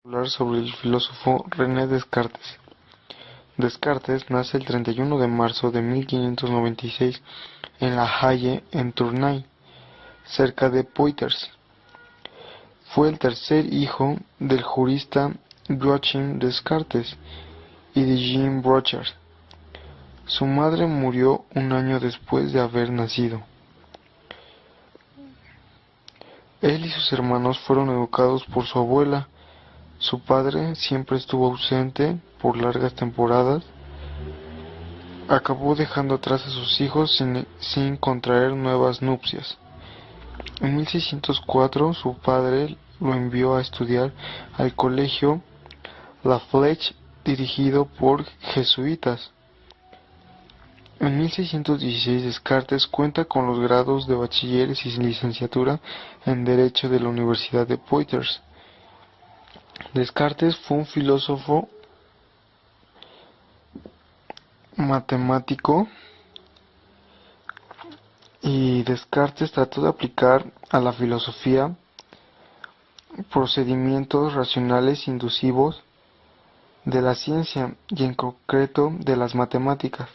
Hablar sobre el filósofo René Descartes. Descartes nace el 31 de marzo de 1596 en La Haye, en Tournai, cerca de Poitiers. Fue el tercer hijo del jurista Joachim Descartes y de Jean Brochard. Su madre murió un año después de haber nacido. Él y sus hermanos fueron educados por su abuela. Su padre siempre estuvo ausente por largas temporadas. Acabó dejando atrás a sus hijos sin contraer nuevas nupcias. En 1604 su padre lo envió a estudiar al colegio La Flèche dirigido por jesuitas. En 1616 Descartes cuenta con los grados de bachiller y licenciatura en Derecho de la Universidad de Poitiers. Descartes fue un filósofo, matemático, y Descartes trató de aplicar a la filosofía procedimientos racionales inductivos de la ciencia y en concreto de las matemáticas.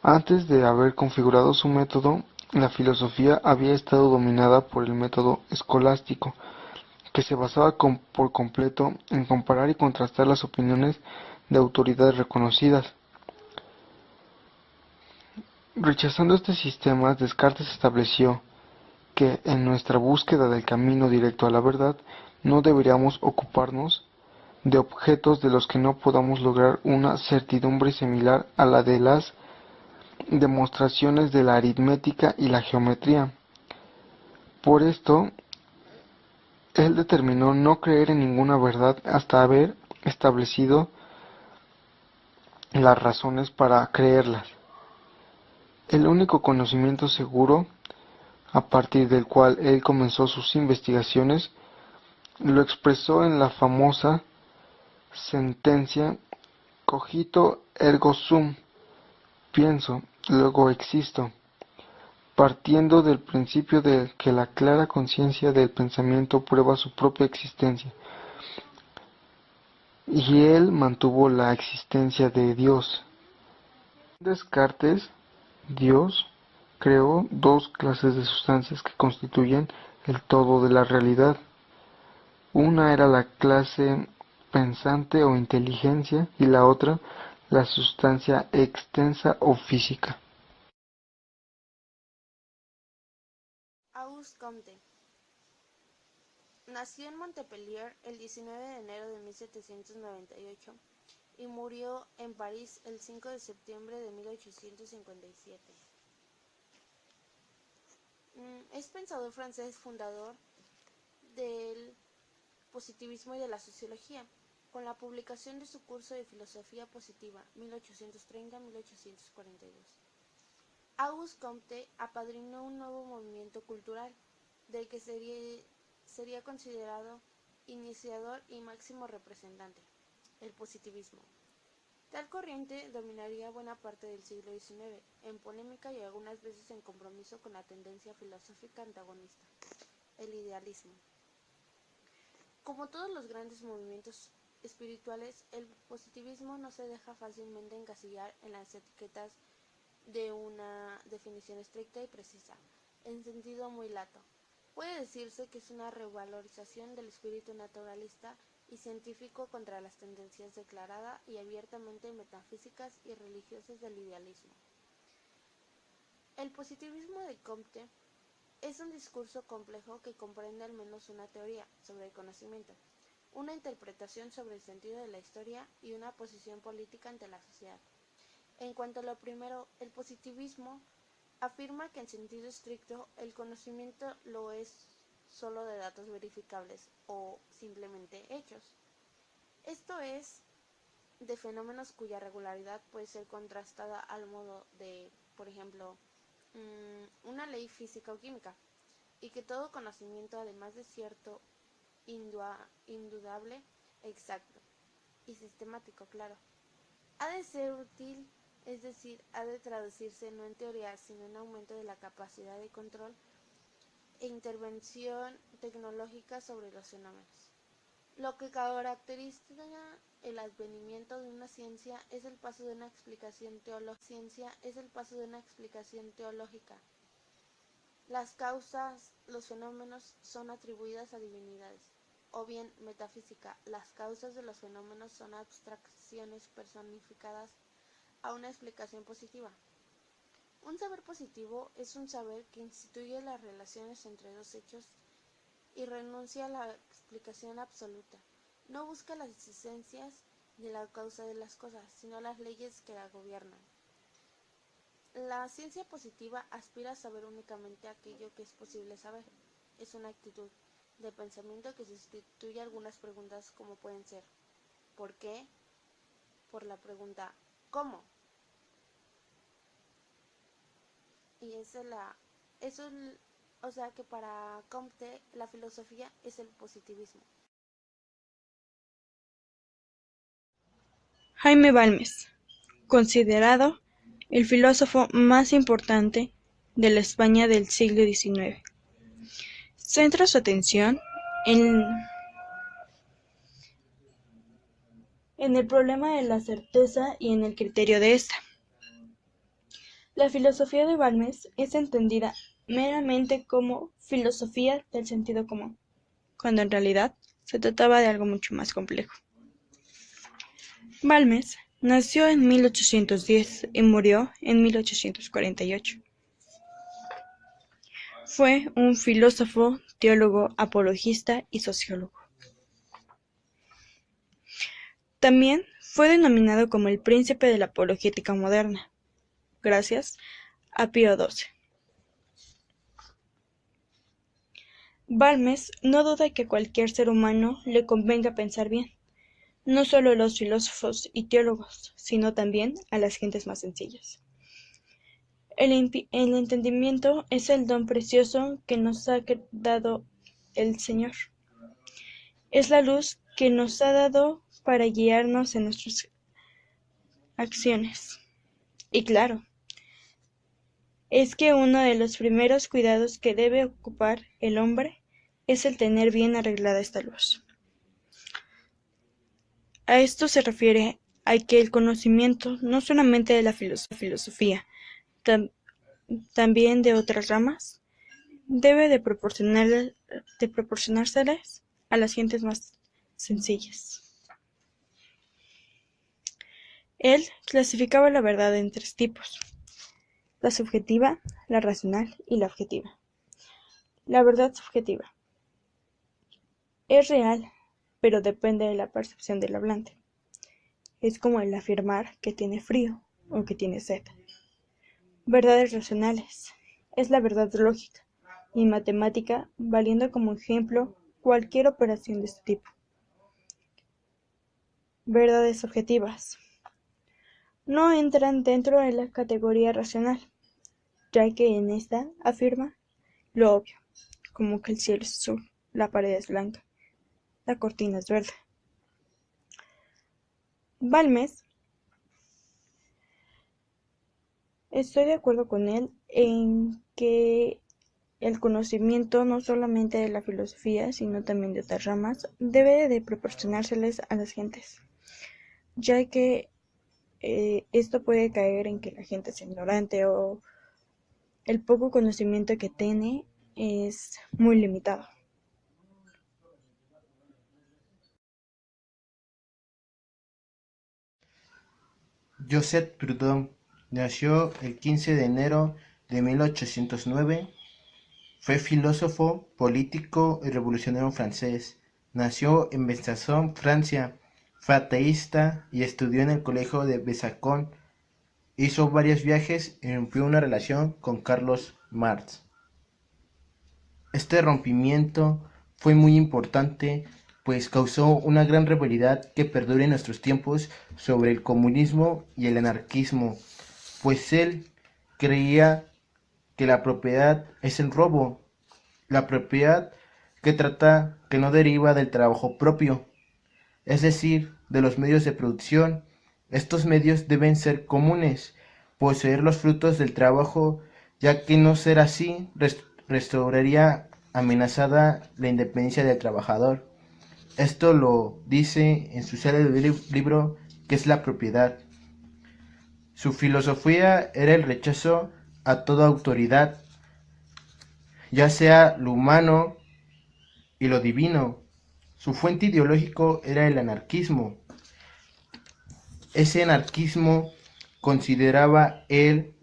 Antes de haber configurado su método, la filosofía había estado dominada por el método escolástico, que se basaba por completo en comparar y contrastar las opiniones de autoridades reconocidas. Rechazando este sistema, Descartes estableció que en nuestra búsqueda del camino directo a la verdad no deberíamos ocuparnos de objetos de los que no podamos lograr una certidumbre similar a la de las demostraciones de la aritmética y la geometría. Por esto, él determinó no creer en ninguna verdad hasta haber establecido las razones para creerlas. El único conocimiento seguro, a partir del cual él comenzó sus investigaciones, lo expresó en la famosa sentencia cogito ergo sum, pienso, luego existo, partiendo del principio de que la clara conciencia del pensamiento prueba su propia existencia, y él mantuvo la existencia de Dios. Descartes, Dios, creó dos clases de sustancias que constituyen el todo de la realidad. Una era la clase pensante o inteligencia y la otra la sustancia extensa o física. Auguste Comte nació en Montpellier el 19 de enero de 1798 y murió en París el 5 de septiembre de 1857. Es pensador francés fundador del positivismo y de la sociología, con la publicación de su curso de filosofía positiva 1830-1842. Auguste Comte apadrinó un nuevo movimiento cultural, del que sería considerado iniciador y máximo representante, el positivismo. Tal corriente dominaría buena parte del siglo XIX, en polémica y algunas veces en compromiso con la tendencia filosófica antagonista, el idealismo. Como todos los grandes movimientos espirituales, el positivismo no se deja fácilmente encasillar en las etiquetas de una definición estricta y precisa, en sentido muy lato. Puede decirse que es una revalorización del espíritu naturalista y científico contra las tendencias declarada y abiertamente metafísicas y religiosas del idealismo. El positivismo de Comte es un discurso complejo que comprende al menos una teoría sobre el conocimiento, una interpretación sobre el sentido de la historia y una posición política ante la sociedad. En cuanto a lo primero, el positivismo afirma que en sentido estricto el conocimiento lo es solo de datos verificables o simplemente hechos. Esto es, de fenómenos cuya regularidad puede ser contrastada al modo de, por ejemplo, una ley física o química, y que todo conocimiento, además de cierto, indudable, exacto y sistemático, claro, ha de ser útil, es decir, ha de traducirse no en teoría, sino en aumento de la capacidad de control e intervención tecnológica sobre los fenómenos. Lo que caracteriza el advenimiento de una ciencia es el paso de una explicación teológica. Las causas, los fenómenos son atribuidas a divinidades, o bien metafísica. Las causas de los fenómenos son abstracciones personificadas a una explicación positiva. Un saber positivo es un saber que instituye las relaciones entre dos hechos y renuncia a la explicación absoluta. No busca las existencias ni la causa de las cosas, sino las leyes que la gobiernan. La ciencia positiva aspira a saber únicamente aquello que es posible saber. Es una actitud de pensamiento que sustituye algunas preguntas como pueden ser ¿por qué? Por la pregunta ¿cómo? Y o sea que para Comte la filosofía es el positivismo. Jaime Balmes, considerado el filósofo más importante de la España del siglo XIX, centra su atención en el problema de la certeza y en el criterio de esta. La filosofía de Balmes es entendida meramente como filosofía del sentido común, cuando en realidad se trataba de algo mucho más complejo. Balmes nació en 1810 y murió en 1848. Fue un filósofo, teólogo, apologista y sociólogo. También fue denominado como el príncipe de la apologética moderna, gracias a Pío XII. Balmes no duda que a cualquier ser humano le convenga pensar bien, no solo a los filósofos y teólogos, sino también a las gentes más sencillas. El entendimiento es el don precioso que nos ha dado el Señor. Es la luz que nos ha dado para guiarnos en nuestras acciones. Y claro, es que uno de los primeros cuidados que debe ocupar el hombre es el tener bien arreglada esta luz. A esto se refiere a que el conocimiento, no solamente de la filosofía, también de otras ramas, debe de proporcionárselas a las gentes más sencillas. Él clasificaba la verdad en 3 tipos: la subjetiva, la racional y la objetiva. La verdad subjetiva es real, pero depende de la percepción del hablante. Es como el afirmar que tiene frío o que tiene sed. Verdades racionales es la verdad lógica y matemática, valiendo como ejemplo cualquier operación de este tipo. Verdades objetivas no entran dentro de la categoría racional, ya que en esta afirma lo obvio, como que el cielo es azul, la pared es blanca, la cortina es verde. Balmes, estoy de acuerdo con él en que el conocimiento, no solamente de la filosofía, sino también de otras ramas, debe de proporcionárseles a las gentes, ya que esto puede caer en que la gente es ignorante o el poco conocimiento que tiene es muy limitado. Joseph Proudhon nació el 15 de enero de 1809. Fue filósofo, político y revolucionario francés. Nació en Besançon, Francia. Fue ateísta y estudió en el colegio de Besançon. Hizo varios viajes y rompió una relación con Carlos Marx. Este rompimiento fue muy importante, pues causó una gran rivalidad que perdura en nuestros tiempos sobre el comunismo y el anarquismo, pues él creía que la propiedad es el robo, la propiedad que no deriva del trabajo propio, es decir, de los medios de producción. Estos medios deben ser comunes, poseer los frutos del trabajo, ya que no ser así restauraría amenazada la independencia del trabajador. Esto lo dice en su célebre libro ¿Qué es la propiedad? Su filosofía era el rechazo a toda autoridad, ya sea lo humano y lo divino. Su fuente ideológico era el anarquismo. Ese anarquismo consideraba él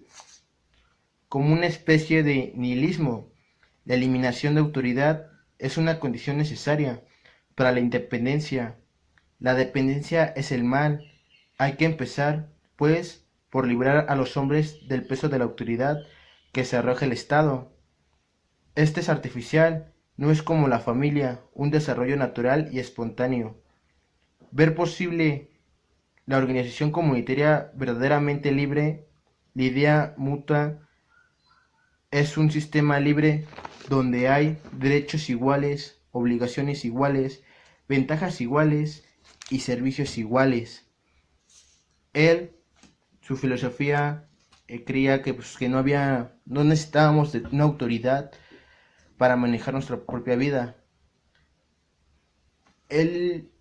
como una especie de nihilismo. La eliminación de autoridad es una condición necesaria para la independencia. La dependencia es el mal. Hay que empezar, pues, por librar a los hombres del peso de la autoridad que se arroja el Estado. Este es artificial, no es como la familia, un desarrollo natural y espontáneo. Ver posible la organización comunitaria verdaderamente libre, la idea mutua, es un sistema libre donde hay derechos iguales, obligaciones iguales, ventajas iguales y servicios iguales. Él, su filosofía, creía que, que no necesitábamos de una autoridad para manejar nuestra propia vida. Él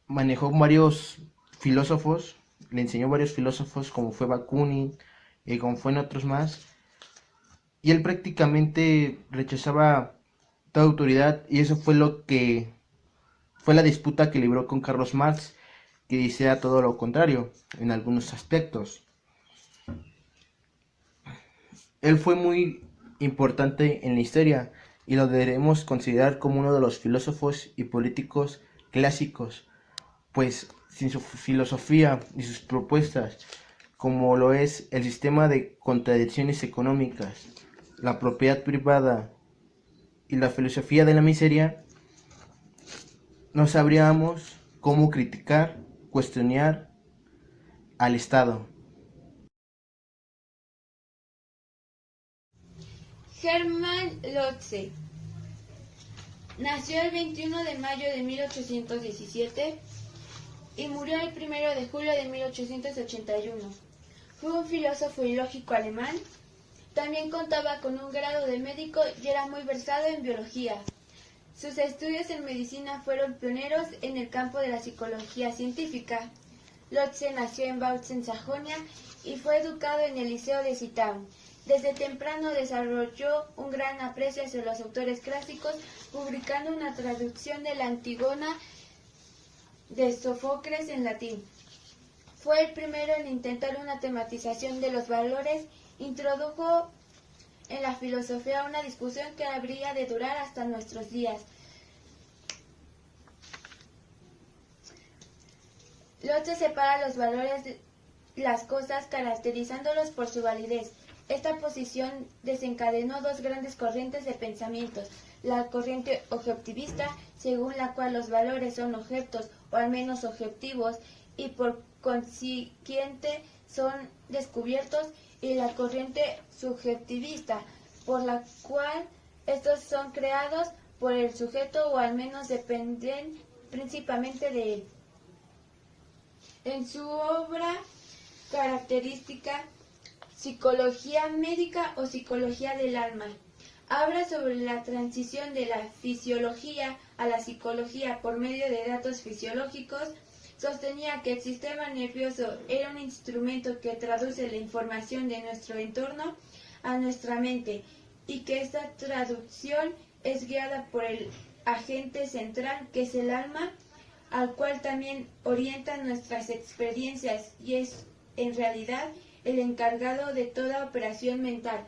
manejó varios filósofos, le enseñó varios filósofos como fue Bakunin y como fue en otros más, y él prácticamente rechazaba toda autoridad, y eso fue lo que fue la disputa que libró con Carlos Marx, que decía todo lo contrario en algunos aspectos. Él fue muy importante en la historia y lo debemos considerar como uno de los filósofos y políticos clásicos, pues sin su filosofía y sus propuestas, como lo es el sistema de contradicciones económicas, la propiedad privada y la filosofía de la miseria, no sabríamos cómo criticar, cuestionar al Estado. Hermann Lotze nació el 21 de mayo de 1817 y murió el 1 de julio de 1881. Fue un filósofo y lógico alemán. También contaba con un grado de médico y era muy versado en biología. Sus estudios en medicina fueron pioneros en el campo de la psicología científica. Lotze nació en Bautzen, Sajonia, y fue educado en el Liceo de Zittau. Desde temprano desarrolló un gran aprecio hacia los autores clásicos, publicando una traducción de la Antígona de Sófocles en latín. Fue el primero en intentar una tematización de los valores. Introdujo en la filosofía una discusión que habría de durar hasta nuestros días. Lotze separa los valores de las cosas caracterizándolos por su validez. Esta posición desencadenó dos grandes corrientes de pensamientos: la corriente objetivista, según la cual los valores son objetos o al menos objetivos y por consiguiente son descubiertos, y la corriente subjetivista, por la cual estos son creados por el sujeto o al menos dependen principalmente de él. En su obra característica Psicología médica o psicología del alma, habla sobre la transición de la fisiología a la psicología por medio de datos fisiológicos. Sostenía que el sistema nervioso era un instrumento que traduce la información de nuestro entorno a nuestra mente y que esta traducción es guiada por el agente central, que es el alma, al cual también orientan nuestras experiencias y es en realidad el encargado de toda operación mental.